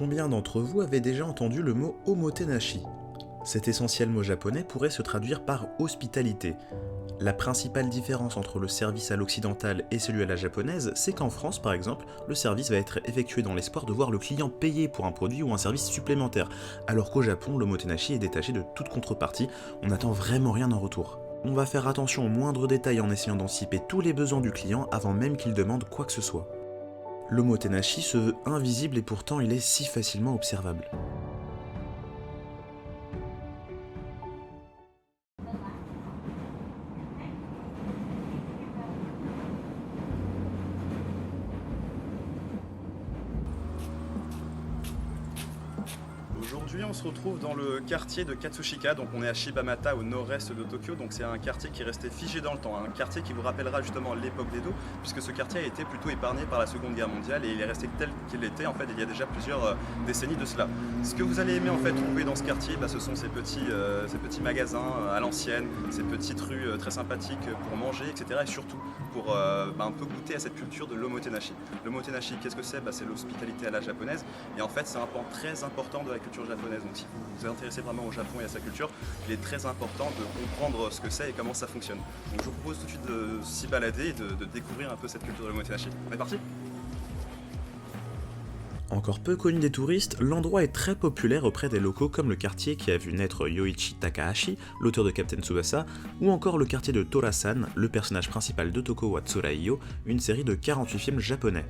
Combien d'entre vous avaient déjà entendu le mot omotenashi? Cet essentiel mot japonais pourrait se traduire par hospitalité. La principale différence entre le service à l'occidentale et celui à la japonaise, c'est qu'en France, par exemple, le service va être effectué dans l'espoir de voir le client payer pour un produit ou un service supplémentaire, alors qu'au Japon, l'omotenashi est détaché de toute contrepartie, on n'attend vraiment rien en retour. On va faire attention aux moindres détails en essayant d'anticiper tous les besoins du client avant même qu'il demande quoi que ce soit. L'omotenashi se veut invisible et pourtant il est si facilement observable. Aujourd'hui, on se retrouve dans le quartier de Katsushika, donc on est à Shibamata au nord-est de Tokyo, donc c'est un quartier qui est resté figé dans le temps, un quartier qui vous rappellera justement l'époque d'Edo, puisque ce quartier a été plutôt épargné par la Seconde Guerre mondiale et il est resté tel qu'il était en fait il y a déjà plusieurs décennies de cela. Ce que vous allez aimer en fait trouver dans ce quartier, ce sont ces petits magasins à l'ancienne, ces petites rues très sympathiques pour manger, etc. et surtout pour un peu goûter à cette culture de l'omotenashi. L'omotenashi, qu'est-ce que c'est? C'est l'hospitalité à la japonaise et en fait c'est un pan très important de la culture japonaise. Donc si vous vous intéressez vraiment au Japon et à sa culture, il est très important de comprendre ce que c'est et comment ça fonctionne. Donc je vous propose tout de suite de s'y balader et de découvrir un peu cette culture de l'omotenashi. On est parti? Encore peu connu des touristes, l'endroit est très populaire auprès des locaux comme le quartier qui a vu naître Yoichi Takahashi, l'auteur de Captain Tsubasa, ou encore le quartier de Tora-san, le personnage principal de Toko wa Tsuraiyo, une série de 48 films japonais.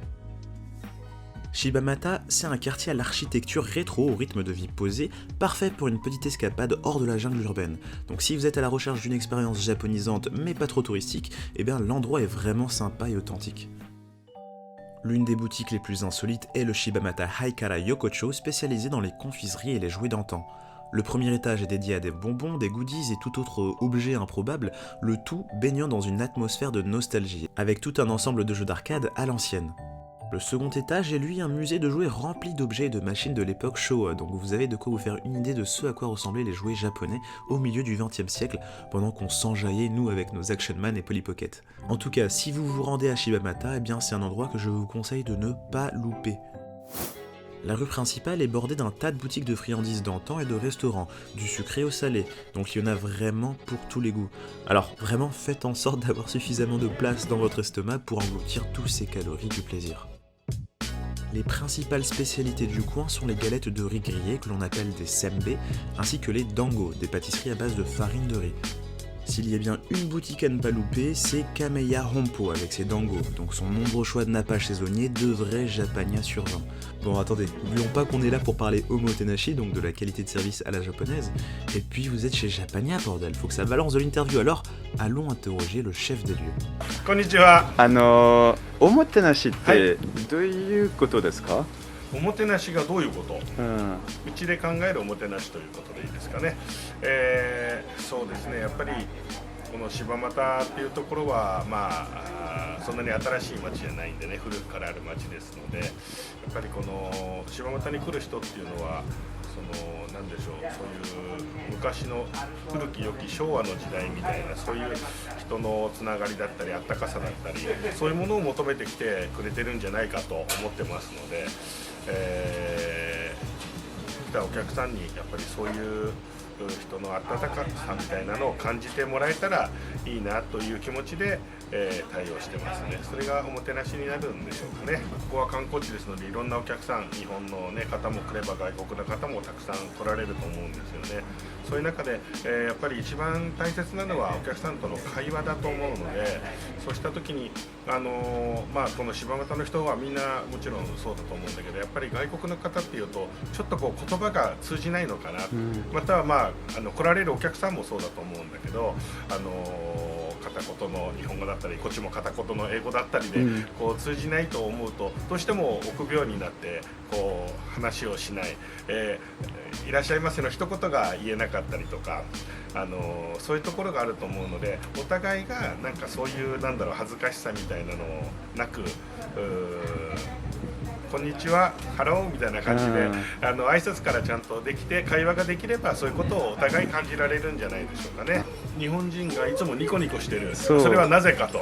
Shibamata, c'est un quartier à l'architecture rétro au rythme de vie posé, parfait pour une petite escapade hors de la jungle urbaine. Donc si vous êtes à la recherche d'une expérience japonisante mais pas trop touristique, eh bien l'endroit est vraiment sympa et authentique. L'une des boutiques les plus insolites est le Shibamata Haikara Yokocho, spécialisé dans les confiseries et les jouets d'antan. Le premier étage est dédié à des bonbons, des goodies et tout autre objet improbable, le tout baignant dans une atmosphère de nostalgie, avec tout un ensemble de jeux d'arcade à l'ancienne. Le second étage est lui un musée de jouets rempli d'objets et de machines de l'époque Showa, donc vous avez de quoi vous faire une idée de ce à quoi ressemblaient les jouets japonais au milieu du XXe siècle, pendant qu'on s'enjaillait nous avec nos Action Man et Polly Pocket. En tout cas, si vous vous rendez à Shibamata, eh bien c'est un endroit que je vous conseille de ne pas louper. La rue principale est bordée d'un tas de boutiques de friandises d'antan et de restaurants, du sucré au salé, donc il y en a vraiment pour tous les goûts. Alors vraiment faites en sorte d'avoir suffisamment de place dans votre estomac pour engloutir tous ces calories du plaisir. Les principales spécialités du coin sont les galettes de riz grillées que l'on appelle des sembe, ainsi que les dango, des pâtisseries à base de farine de riz. S'il y a bien une boutique à ne pas louper, c'est Kameya Honpo avec ses dango, donc son nombreux choix de nappage saisonnier, de vrais japania sur 20. Bon attendez, n'oublions pas qu'on est là pour parler omotenashi, donc de la qualité de service à la japonaise, et puis vous êtes chez Japania bordel, faut que ça balance de l'interview, alors allons interroger le chef des lieux. Konnichiwa. おもてなしってどういうことですか？おもてなしがどういうこと、うん、うちで考えるおもてなしということでいいですかね、そうですね、やっぱりこの柴又っていうところは、そんなに新しい町じゃないんでね、古くからある町ですので、やっぱりこの柴又に来る人っていうのはなんでしょう、そういう昔の古き良き昭和の時代みたいな、そういう人のつながりだったりあったかさだったり、そういうものを求めてきてくれてるんじゃないかと思ってますので、来たお客さんにやっぱりそういう人の温かさみたいなのを感じてもらえたらいいなという気持ちで、対応してますね。それがおもてなしになるんでしょうかね。ここは観光地ですので、いろんなお客さん、日本の、方も来れば外国の方もたくさん来られると思うんですよね。そういう中で、やっぱり一番大切なのはお客さんとの会話だと思うので、そうした時にこの柴又の人はみんなもちろんそうだと思うんだけど、やっぱり外国の方っていうとちょっとこう言葉が通じないのかな、または来られるお客さんもそうだと思うんだけど、片言の日本語だったり、こっちも片言の英語だったりで、こう通じないと思うとどうしても臆病になってこう話をしない、いらっしゃいませの一言が言えなかったりとか、そういうところがあると思うので、お互いがなんかそういう恥ずかしさみたいなのをなくこんにちは、ハローみたいな感じで、挨拶からちゃんとできて会話ができればそういうことをお互い感じられるんじゃないでしょうかね。日本人がいつもニコニコしてる、それはなぜかと。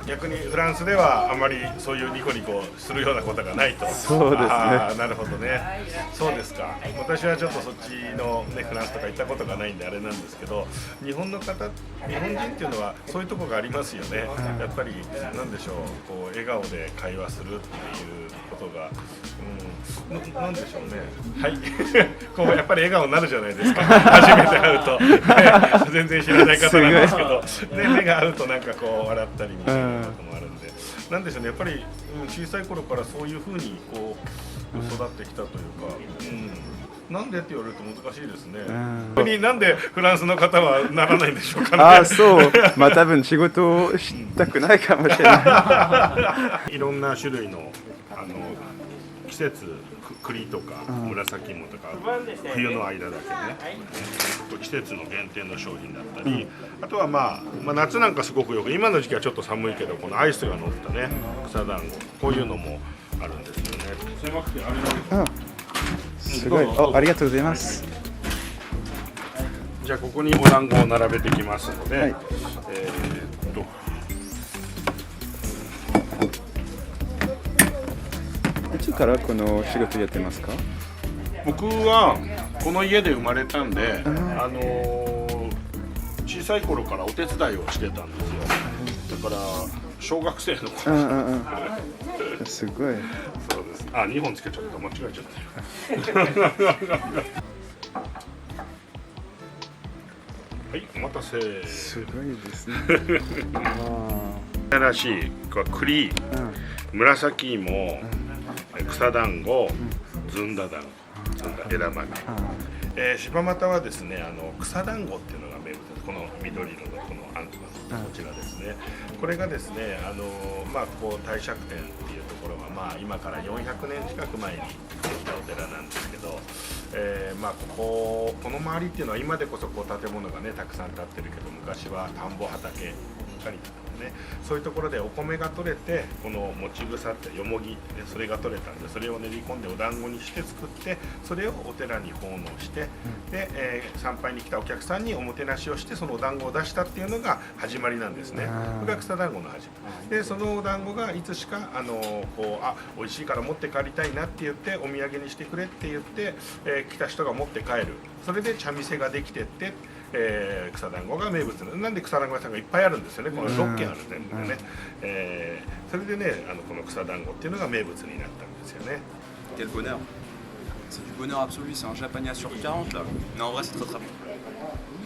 逆にフランスではあまりそういうニコニコするようなことがないと。そうですね。なるほどね。そうですか。私はちょっとそっちの、ね、フランスとか行ったことがないんであれなんですけど、日本人っていうのはそういうところがありますよね。やっぱりなんでしょう、こう笑顔で会話するっていうことが、なんでしょうね。はい。こうやっぱり笑顔になるじゃないですか。初めて会うと、全然知らない方なんですけど、ね、目が合うとなんかこう笑ったりみたいなこともあるんで、なんでしょうね。やっぱり、小さい頃からそういう風にこう育ってきたというか。なんでって言われると難しいですね。なんでフランスの方はならないんでしょうかね。ああ、そう。まあ多分仕事をしたくないかもしれない。いろんな種類の季節、栗とか紫芋とか冬の間だけね、季節の限定の商品だったり、あとはまあ夏なんかすごくよく、今の時期はちょっと寒いけどこのアイスが乗ったね草団子、こういうのもあるんですよね。狭くてあれだけど。すごい。ありがとうございます。じゃあここにお団子を並べてきますので、はい、いつからこの仕事やってますか？僕はこの家で生まれたんで、小さい頃からお手伝いをしてたんですよ。だから小学生の頃。すごい。そうです。2本つけちゃった。間違えちゃった。はい、お待たせ。すごいですね。新しい栗、紫芋、草団子、ずんだ団子、枝豆。柴又はですね、草団子っていうのが名物です。この緑色のこのあんここちらですね。これがですね、ここ帝釈天っていうところが今から400年近く前にできたお寺なんですけど、この周りっていうのは今でこそこう建物がねたくさん建ってるけど、昔は田んぼ畑ばっかりだったね。そういうところでお米が取れて、このもち草ってよもぎ、それが取れたんで、それを練り込んでお団子にして作って、それをお寺に奉納して、で、参拝に来たお客さんにおもてなしをして、そのお団子を出したっていうのが始まりなんですね。これが草団子の始まりで、そのお団子がいつしか美味しいから持って帰りたいなって言って、お土産にしてくれって言って、来た人が持って帰る。それで茶店ができてって、草団子が名物なんで、草団子屋さんがいっぱいあるんですよね。この6軒ある全部でね。それでね、この草団子っていうのが名物になったんですよね。Quel bonheur! C'est du bonheur absolu, c'est un Japania sur 40 là. Mais en vrai c'est très très bon.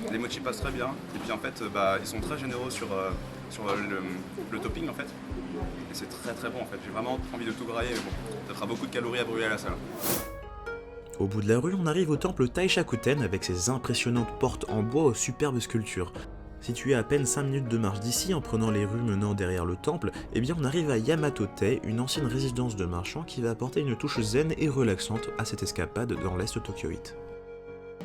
Les mochis passent très bien, et puis en fait ils sont très généreux sur le topping en fait. Et c'est très très bon en fait, j'ai vraiment envie de tout grailler, mais bon, ça fera beaucoup de calories à brûler à la salle. Au bout de la rue, on arrive au temple Taishakuten avec ses impressionnantes portes en bois aux superbes sculptures. Situé à peine 5 minutes de marche d'ici, en prenant les rues menant derrière le temple, eh bien on arrive à Yamato-tei, une ancienne résidence de marchands qui va apporter une touche zen et relaxante à cette escapade dans l'est tokyoïte.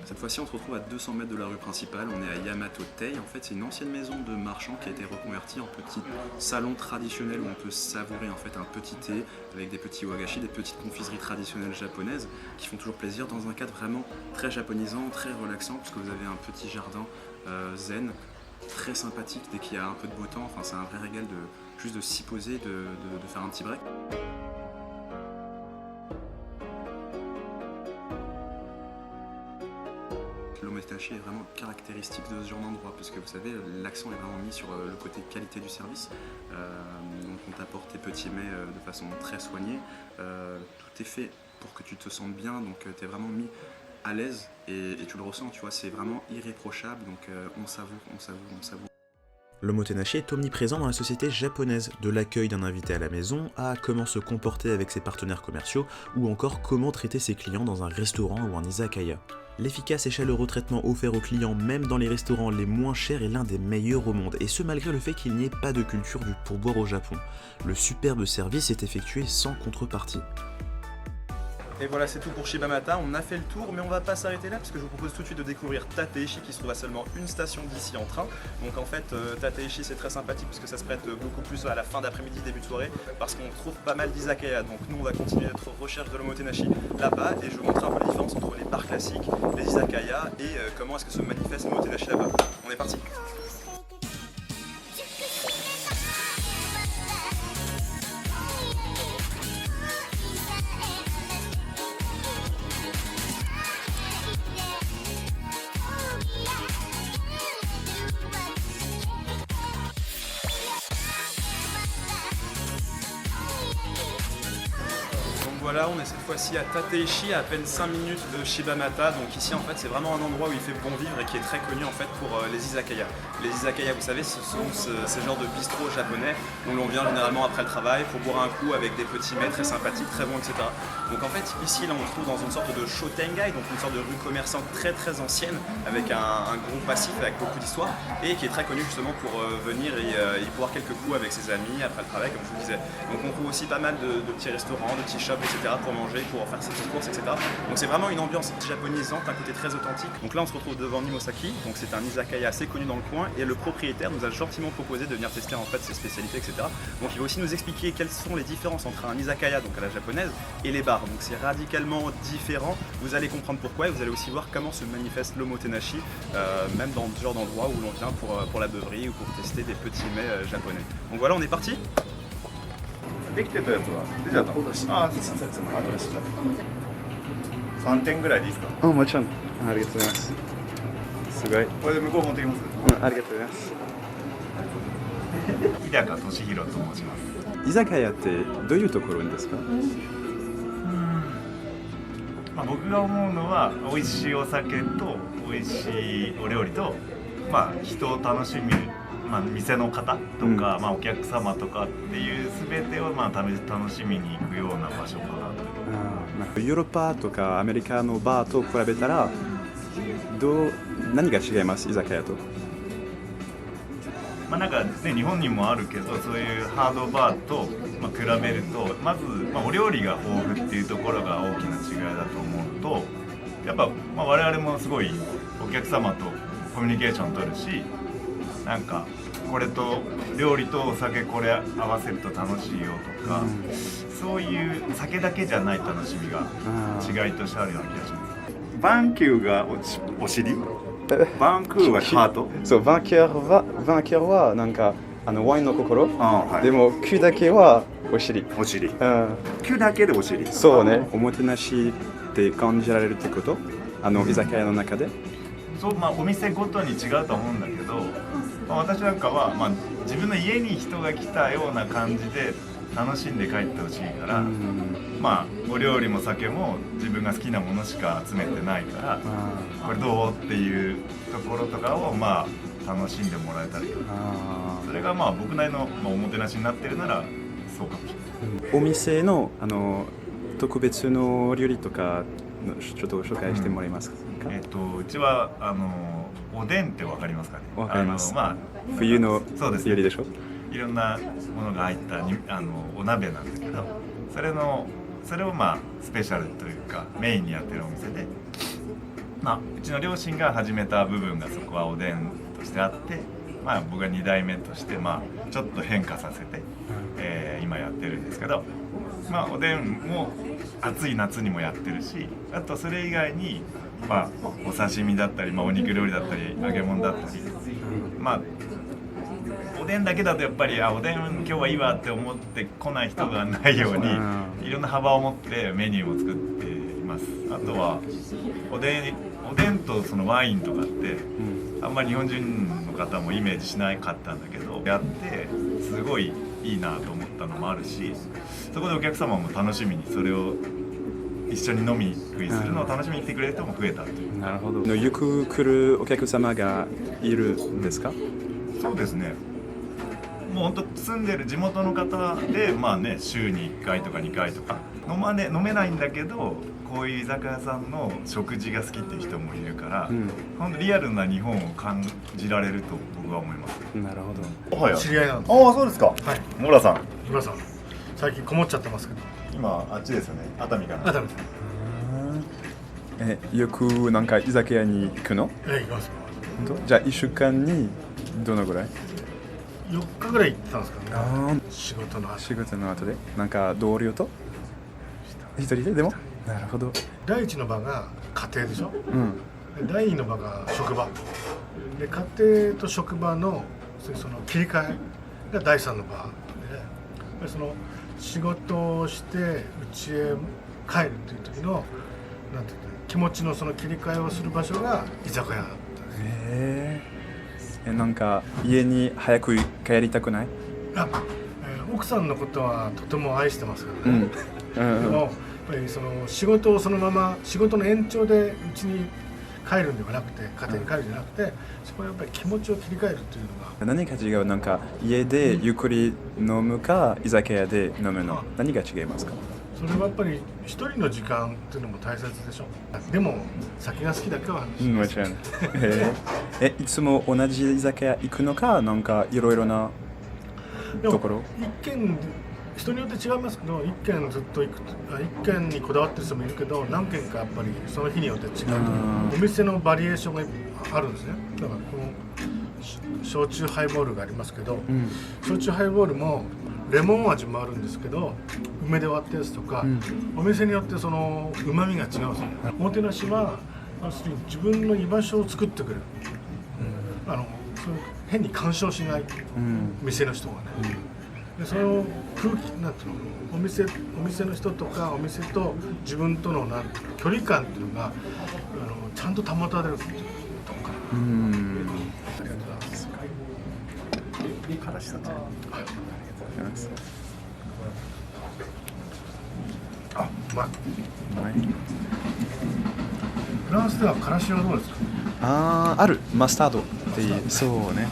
Cette fois-ci, on se retrouve à 200 mètres de la rue principale, on est à Yamato-tei. En fait, c'est une ancienne maison de marchands qui a été reconvertie en petit salon traditionnel où on peut savourer en fait un petit thé avec des petits wagashi, des petites confiseries traditionnelles japonaises qui font toujours plaisir dans un cadre vraiment très japonisant, très relaxant, parce que vous avez un petit jardin zen, très sympathique dès qu'il y a un peu de beau temps. Enfin, c'est un vrai régal juste de s'y poser, de faire un petit break. L'omotenashi est vraiment caractéristique de ce genre d'endroit, parce que vous savez, l'accent est vraiment mis sur le côté qualité du service. Donc on t'apporte tes petits mets de façon très soignée. Tout est fait pour que tu te sentes bien, donc tu es vraiment mis à l'aise et tu le ressens, tu vois, c'est vraiment irréprochable, donc on savoure, on savoure, on savoure. L'omotenashi est omniprésent dans la société japonaise, de l'accueil d'un invité à la maison, à comment se comporter avec ses partenaires commerciaux, ou encore comment traiter ses clients dans un restaurant ou un izakaya. L'efficace et chaleureux traitement offert aux clients, même dans les restaurants les moins chers, est l'un des meilleurs au monde, et ce malgré le fait qu'il n'y ait pas de culture du pourboire au Japon. Le superbe service est effectué sans contrepartie. Et voilà, c'est tout pour Shibamata. On a fait le tour, mais on va pas s'arrêter là parce que je vous propose tout de suite de découvrir Tateishi qui se trouve à seulement une station d'ici en train. Donc en fait, Tateishi c'est très sympathique parce que ça se prête beaucoup plus à la fin d'après-midi, début de soirée, parce qu'on trouve pas mal d'izakaya. Donc nous, on va continuer notre recherche de l'omotenashi là-bas et je vous montrer un peu la différence entre les bars classiques, les izakaya et comment est-ce que se manifeste l'omotenashi là-bas. On est parti. Voilà, on est cette fois-ci à Tateishi, à peine 5 minutes de Shibamata. Donc ici en fait c'est vraiment un endroit où il fait bon vivre et qui est très connu en fait pour les izakaya. Les izakaya, vous savez, ce sont ces genres de bistrots japonais où l'on vient généralement après le travail pour boire un coup avec des petits mets très sympathiques, très bons, etc. Donc en fait ici là on se trouve dans une sorte de shotengai, donc une sorte de rue commerçante très très ancienne avec un gros passif avec beaucoup d'histoire et qui est très connu justement pour venir et y boire quelques coups avec ses amis après le travail comme je vous disais. Donc on trouve aussi pas mal de petits restaurants, de petits shops, etc. pour manger, pour faire ses petites courses, etc. Donc c'est vraiment une ambiance japonisante, un côté très authentique. Donc là on se retrouve devant Nimosaki, donc c'est un izakaya assez connu dans le coin et le propriétaire nous a gentiment proposé de venir tester en fait ses spécialités, etc. Donc il va aussi nous expliquer quelles sont les différences entre un izakaya, donc à la japonaise, et les bars. Donc c'est radicalement différent, vous allez comprendre pourquoi et vous allez aussi voir comment se manifeste l'omotenashi, même dans ce genre d'endroit où l'on vient pour la beuverie ou pour tester des petits mets japonais. Donc voilà, on est parti. できてたやつは出ちゃったの？ああ、3点ぐらいでいいですか？あ、もちろん。ありがとうございます。すごい。これで向こう持ってきます？ありがとうございます。日高俊弘と申します。居酒屋ってどういうところですか？まあ、僕が思うのは美味しいお酒と美味しいお料理と、まあ、人を楽しみまあ、店の方とか、まあ、お客様とかっていう全てをまあ楽しみに行くような場所かなと。ヨーロッパとかアメリカのバーと比べたら何が違います居酒屋と？まあなんかね、日本にもあるけどそういうハードバーと、まあ、比べるとまず、まあ、お料理が豊富っていうところが大きな違いだと思うとやっぱ、まあ、我々もすごいお客様とコミュニケーション取るしなんかこれと料理とお酒これ合わせると楽しいよとか、そういう酒だけじゃない楽しみが違いとしてあるような気がします。バンキューがお尻？バンクーはハート？そう、バンキューはなんかワインの心、はい、でもキューだけはお尻。お尻。キューだけでお尻。そうね。おもてなしって感じられるってこと？居酒屋の中で？そう、まあお店ごとに違うと思うんだけど、まあ、私なんかは、まあ、自分の家に人が来たような感じで楽しんで帰ってほしいから、まあお料理も酒も自分が好きなものしか集めてないからこれどうっていうところとかをまあ楽しんでもらえたりとかそれがまあ僕なりの、まあ、おもてなしになってるならそうかもしれない。お店の特別の料理とかちょっと紹介してもらえますか？うちはおでんってわかりますかね？わかります。まあ、冬の料理でしょ？いろんなものが入ったお鍋なんだけどそれをまあスペシャルというかメインにやってるお店で、まあ、うちの両親が始めた部分がそこはおでんとしてあって、まあ、僕が2代目として、まあ、ちょっと変化させて、今やってるんですけど、まあ、おでんも暑い夏にもやってるしあとそれ以外に、まあ、お刺身だったり、まあ、お肉料理だったり揚げ物だったり、まあおでんだけだとやっぱりおでん今日はいいわって思ってこない人がないようにいろんな幅を持ってメニューを作っています。あとはおでんとそのワインとかってあんまり日本人の方もイメージしなかったんだけどやってすごいいいなと思ったのもあるしそこでお客様も楽しみにそれを一緒に飲み食いするのを楽しみに来てくれる人も増えたという。なるほど。よく来るお客様がいるんですか？そうですね。もう本当住んでる地元の方でまあね週に1回とか2回とか飲めないんだけどこういう居酒屋さんの食事が好きっていう人もいるから、本当リアルな日本を感じられると僕は思います。なるほど。おはよう。知り合いなんです。ああそうですか。はい。モラさん。村さん最近こもっちゃってますけど。今あっちですよね。熱海かな。熱海です。よくなんか居酒屋に行くの？行きます。本当？じゃあ1週間にどのぐらい？4日ぐらい行ってたんですけどね。仕事の後でなんか同僚と一人でもなるほど。第一の場が家庭でしょ、うん、第二の場が職場で、家庭と職場のその切り替えが第三の場で、その仕事をして家へ帰るっていう時のなんていうか気持ちのその切り替えをする場所が居酒屋だったんです。なんか家に早く帰りたくない？奥さんのことはとても愛してますからね、でもやっぱりその仕事をそのまま仕事の延長で家に帰るんではなくて、家庭に帰るんじゃなくて、そこはやっぱり気持ちを切り替えるっていうのが。何が違う？なんか家でゆっくり飲むか居酒屋で飲むの、何が違いますか？それはやっぱり一人の時間っていうのも大切でしょ。でも酒が好きだけはもちろん。いつも同じ居酒屋行くのか、なんかいろいろなところ？一軒人によって違いますけど、一軒ずっと行く、一軒にこだわってる人もいるけど、何軒かやっぱりその日によって違う。お店のバリエーションがあるんですね。だからこの焼酎ハイボールがありますけど、焼酎ハイボールもレモン味もあるんですけど、梅で割ったやつとか、お店によってその旨味が違うんですよ。おもてなしは要するに自分の居場所を作ってくれる。そう変に干渉しない、店の人がね。でその空気なんていうの、お店の人とかお店と自分との距離感っていうのがちゃんと保たれるっていうところかな。ありがとうございます。からしたと。はい。うまい。フランスではからしはどうですか？あるマスタードっていう、そうね。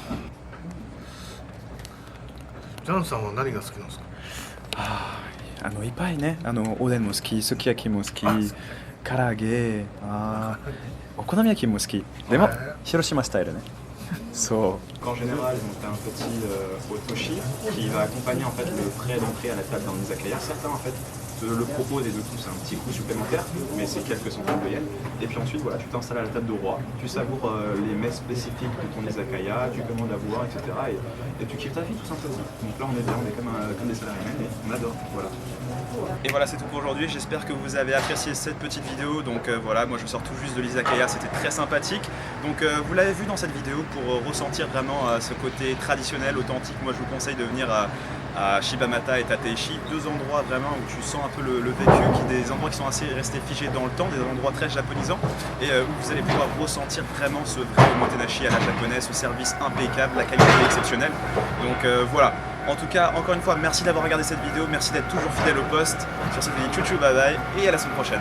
ジャンさんは何が好きなんですか？いっぱいね。おでんも好き、すき焼きも好き、唐揚げ、お好み焼きも好き。でも広島スタイルね。そう。En général, donc t'as un petit otoshi qui va accompagner en fait le frais d'entrée à la table d'un izakaya. Certains en fait le proposent et de tout, c'est un petit coût supplémentaire, mais c'est quelques centaines de yens. Et puis ensuite, voilà, tu t'installes à la table de roi, tu savoures les mets spécifiques de ton izakaya, tu commandes à boire, etc. Et tu kiffes ta vie tout simplement. Donc là, on est bien, on est comme des salariés, mais on adore. Voilà. Et voilà, c'est tout pour aujourd'hui. J'espère que vous avez apprécié cette petite vidéo. Donc voilà, moi je sors tout juste de l'izakaya, c'était très sympathique. Donc vous l'avez vu dans cette vidéo, pour ressentir vraiment ce côté traditionnel, authentique, moi je vous conseille de venir à Shibamata et Tateishi, deux endroits vraiment où tu sens un peu le vécu, des endroits qui sont assez restés figés dans le temps, des endroits très japonisants, et où vous allez pouvoir ressentir vraiment ce vrai omotenashi à la japonaise, ce service impeccable, la qualité exceptionnelle. Donc voilà. En tout cas, encore une fois, merci d'avoir regardé cette vidéo, merci d'être toujours fidèle au poste. Sur cette vidéo, tchou tchou, bye bye, et à la semaine prochaine.